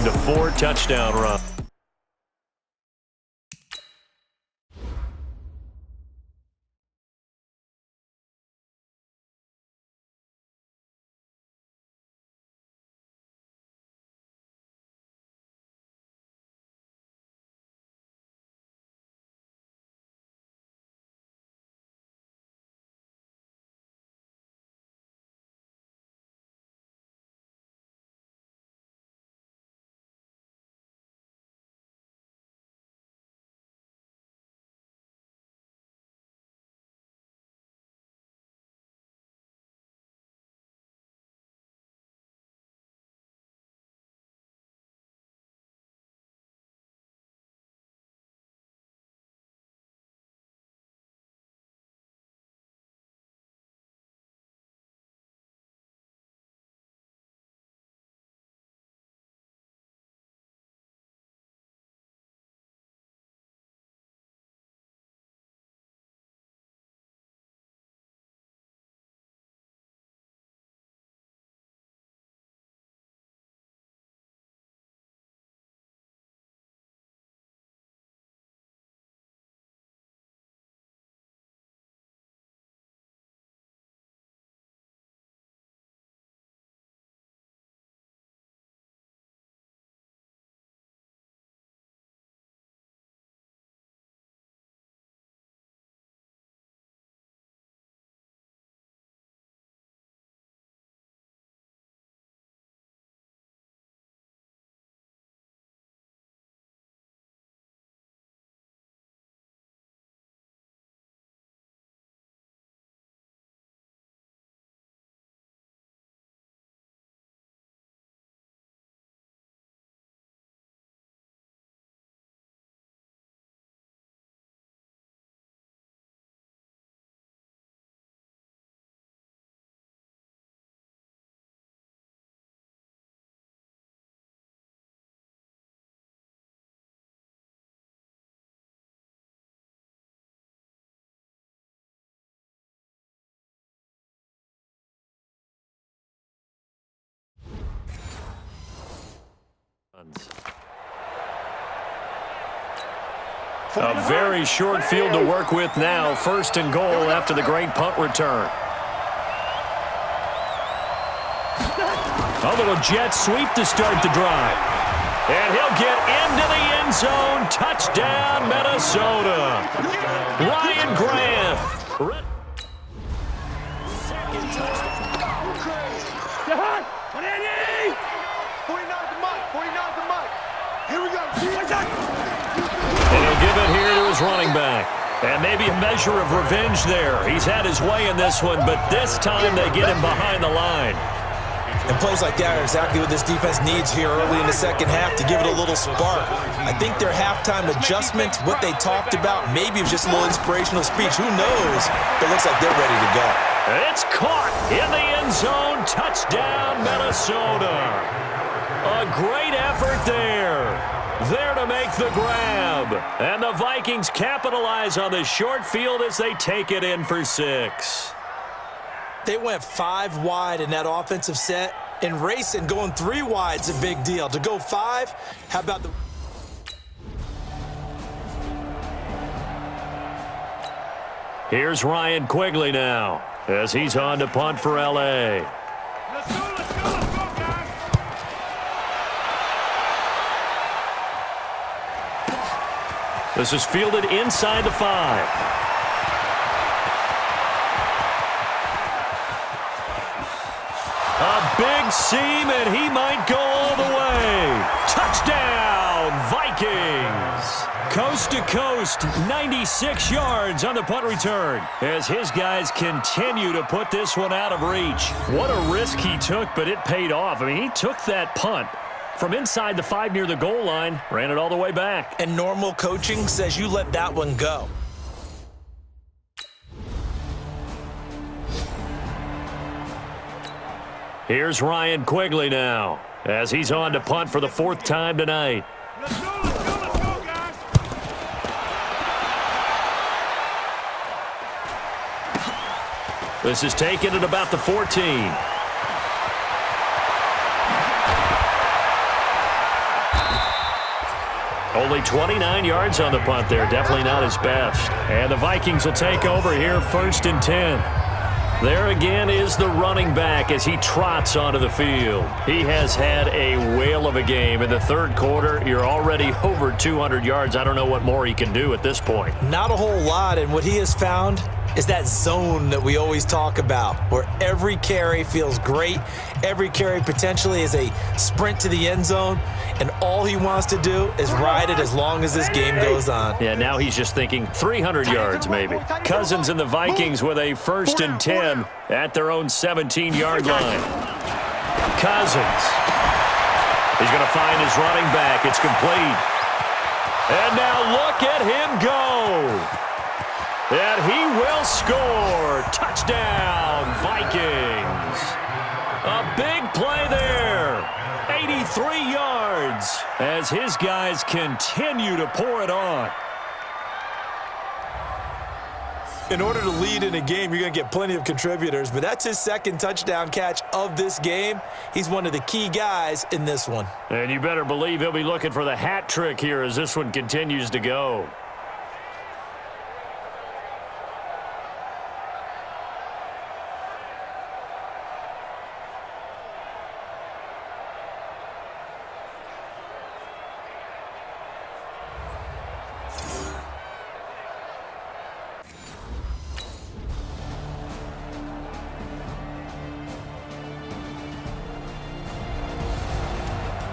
to 4 touchdown runs. A very short field to work with now. 1st and goal after the great punt return. A little jet sweep to start the drive. And he'll get into the end zone. Touchdown, Minnesota. Ryan Grant. Second touchdown. 49 to Mike. 49 to Mike. Here we go. And he'll give it here to his running back. And maybe a measure of revenge there. He's had his way in this one, but this time they get him behind the line. And plays like that are exactly what this defense needs here early in the second half to give it a little spark. I think their halftime adjustment, what they talked about, maybe it was just a little inspirational speech. Who knows? But it looks like they're ready to go. It's caught in the end zone. Touchdown, Minnesota. A great effort there. There to make the grab. And the Vikings capitalize on this short field as they take it in for 6. They went 5 wide in that offensive set. And racing, going 3 wide is a big deal. To go 5, how about the... Here's Ryan Quigley now as he's on to punt for L.A. Let's go, guys. This is fielded inside the 5. A big seam, and he might go all the way. Touchdown, Vikings. Coast to coast, 96 yards on the punt return as his guys continue to put this one out of reach. What a risk he took, but it paid off. I mean, he took that punt from inside the 5 near the goal line, ran it all the way back. And normal coaching says you let that one go. Here's Ryan Quigley now as he's on to punt for the 4th time tonight. Let's go, guys. This is taken at about the 14. A 49 Only 29 yards on the punt there. Definitely not his best. And the Vikings will take over here, 1st and 10. There again is the running back as he trots onto the field. He has had a whale of a game. In the third quarter, you're already over 200 yards. I don't know what more he can do at this point. Not a whole lot, and what he has found is that zone that we always talk about, where every carry feels great. Every carry potentially is a sprint to the end zone, and all he wants to do is ride it as long as this game goes on. Yeah, now he's just thinking 300 yards maybe. Cousins and the Vikings with a 1st and 10 at their own 17-yard line. Cousins. He's going to find his running back. It's complete. And now look at him go. And he will score. Touchdown, Vikings. A big play there. 83 yards as his guys continue to pour it on. In order to lead in a game, you're going to get plenty of contributors, but that's his 2nd touchdown catch of this game. He's one of the key guys in this one. And you better believe he'll be looking for the hat trick here as this one continues to go.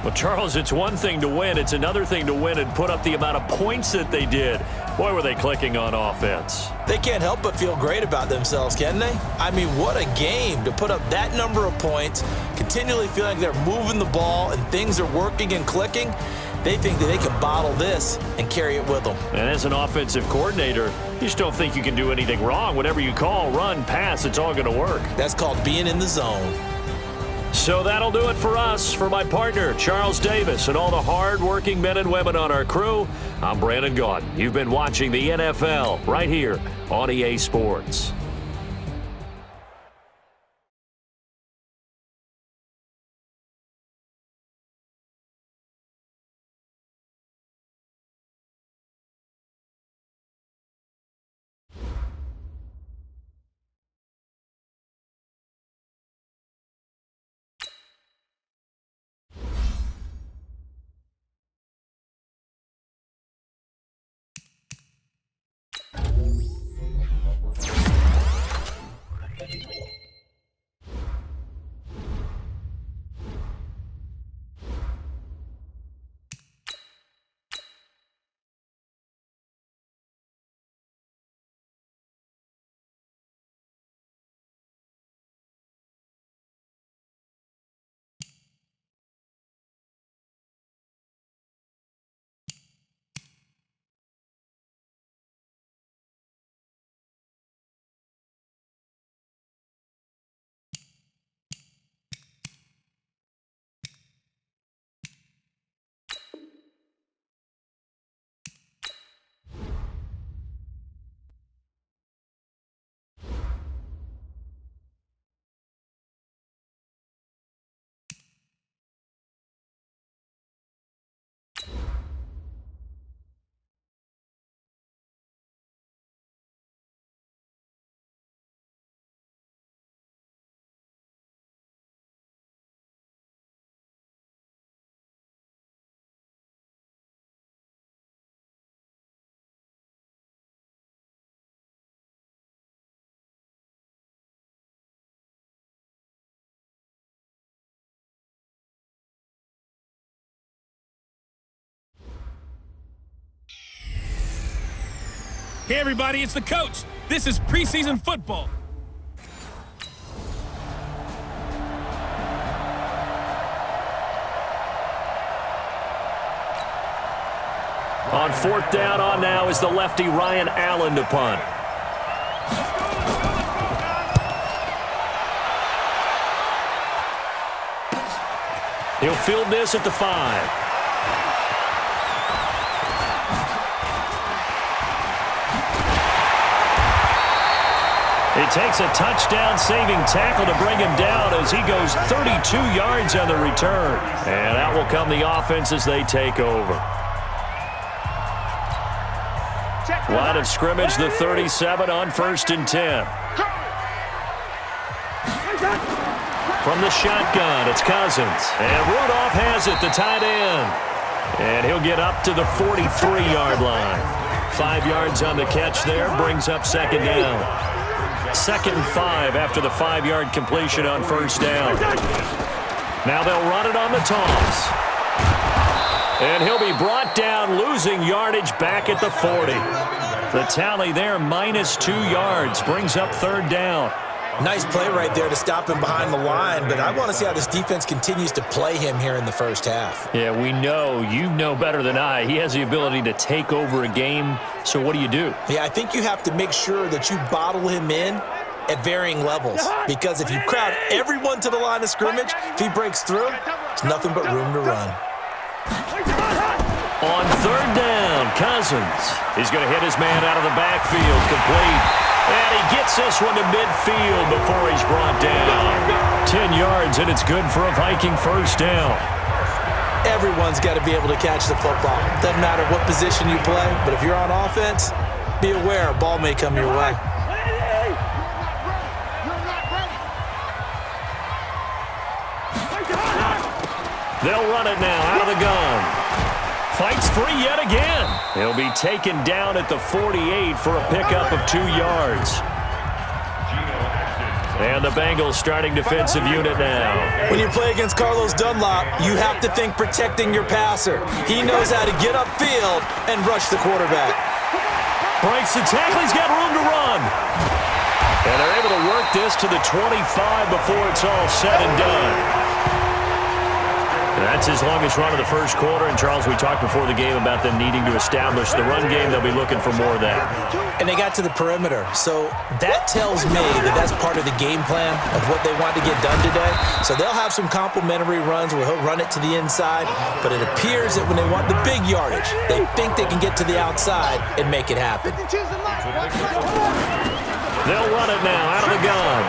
Well, Charles, it's one thing to win. It's another thing to win and put up the amount of points that they did. Boy, were they clicking on offense. They can't help but feel great about themselves, can they? I mean, what a game to put up that number of points, continually feeling like they're moving the ball and things are working and clicking. They think that they can bottle this and carry it with them. And as an offensive coordinator, you just don't think you can do anything wrong. Whatever you call, run, pass, it's all going to work. That's called being in the zone. So that'll do it for us. For my partner, Charles Davis, and all the hard-working men and women on our crew, I'm Brandon Gaudin. You've been watching the NFL right here on EA Sports. Hey, everybody, it's the coach. This is preseason football. On 4th down on now is the lefty Ryan Allen to punt. He'll field this at the 5. It takes a touchdown-saving tackle to bring him down as he goes 32 yards on the return. And out will come the offense as they take over. Line of scrimmage, the 37 on 1st and 10. From the shotgun, it's Cousins. And Rudolph has it, the tight end. And he'll get up to the 43-yard line. 5 yards on the catch there, brings up 2nd down. 2nd and 5 after the 5-yard completion on 1st down. Now they'll run it on the toss. And he'll be brought down, losing yardage back at the 40. The tally there, -2 yards, brings up 3rd down. Nice play right there to stop him behind the line, but I want to see how this defense continues to play him here in the first half. Yeah, we know, you know better than I, he has the ability to take over a game, so what do? Yeah, I think you have to make sure that you bottle him in at varying levels, because if you crowd everyone to the line of scrimmage, if he breaks through, it's nothing but room to run. On 3rd down, Cousins. He's going to hit his man out of the backfield, complete. And he gets this one to midfield before he's brought down. 10 yards, and it's good for a Viking 1st down. Everyone's got to be able to catch the football. Doesn't matter what position you play, but if you're on offense, be aware a ball may come your way. They'll run it now out of the gun. Fights free yet again. He'll be taken down at the 48 for a pickup of 2 yards. And the Bengals starting defensive unit now. When you play against Carlos Dunlop, you have to think protecting your passer. He knows how to get upfield and rush the quarterback. Breaks the tackle. He's got room to run. And they're able to work this to the 25 before it's all said and done. That's his longest run of the first quarter. And, Charles, we talked before the game about them needing to establish the run game. They'll be looking for more of that. And they got to the perimeter. So that tells me that that's part of the game plan of what they want to get done today. So they'll have some complimentary runs where he'll run it to the inside. But it appears that when they want the big yardage, they think they can get to the outside and make it happen. They'll run it now out of the gun.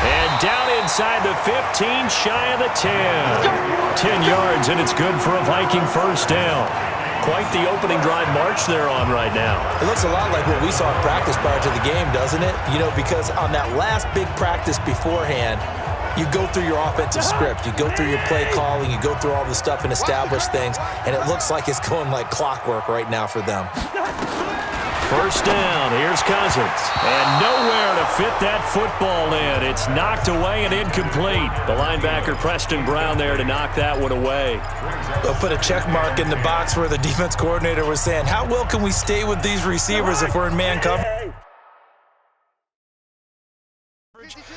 And down inside the 15, shy of the 10. 10 yards, and it's good for a Viking 1st down. Quite the opening drive march they're on right now. It looks a lot like what we saw in practice prior to the game, doesn't it? You know, because on that last big practice beforehand, you go through your offensive script. You go through your play calling. You go through all the stuff and establish things. And it looks like it's going like clockwork right now for them. 1st down, here's Cousins. And nowhere to fit that football in. It's knocked away and incomplete. The linebacker, Preston Brown, there to knock that one away. They'll put a check mark in the box where the defense coordinator was saying, how well can we stay with these receivers if we're in man coverage?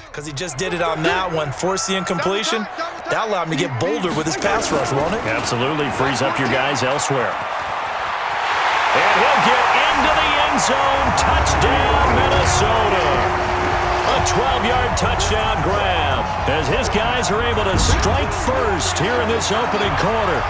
Because he just did it on that one, forced the incompletion. That allowed him to get bolder with his pass rush, won't it? Absolutely, frees up your guys elsewhere. And he'll get into the end zone. Touchdown, Minnesota. A 12-yard touchdown grab as his guys are able to strike first here in this opening quarter.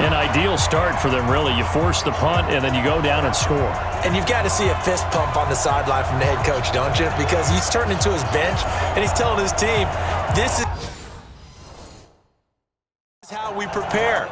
An ideal start for them, really. You force the punt, and then you go down and score. And you've got to see a fist pump on the sideline from the head coach, don't you? Because he's turning into his bench, and he's telling his team, this is how we prepare.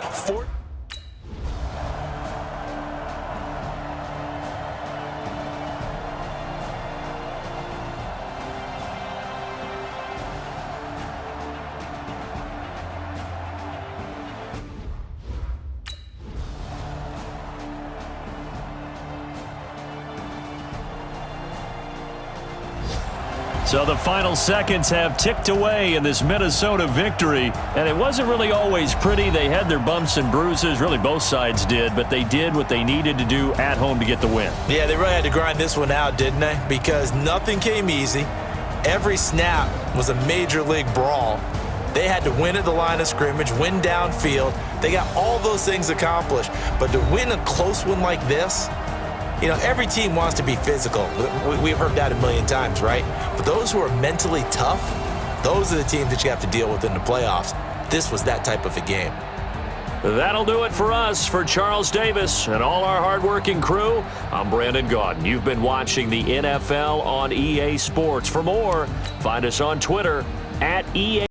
So the final seconds have ticked away in this Minnesota victory, and it wasn't really always pretty. They had their bumps and bruises. Really, both sides did, but they did what they needed to do at home to get the win. Yeah, they really had to grind this one out, didn't they? Because nothing came easy. Every snap was a major league brawl. They had to win at the line of scrimmage, win downfield. They got all those things accomplished. But to win a close one like this, you know, every team wants to be physical. We've heard that a million times, right? But those who are mentally tough, those are the teams that you have to deal with in the playoffs. This was that type of a game. That'll do it for us. For Charles Davis and all our hardworking crew, I'm Brandon Gaudin. You've been watching the NFL on EA Sports. For more, find us on Twitter @EA.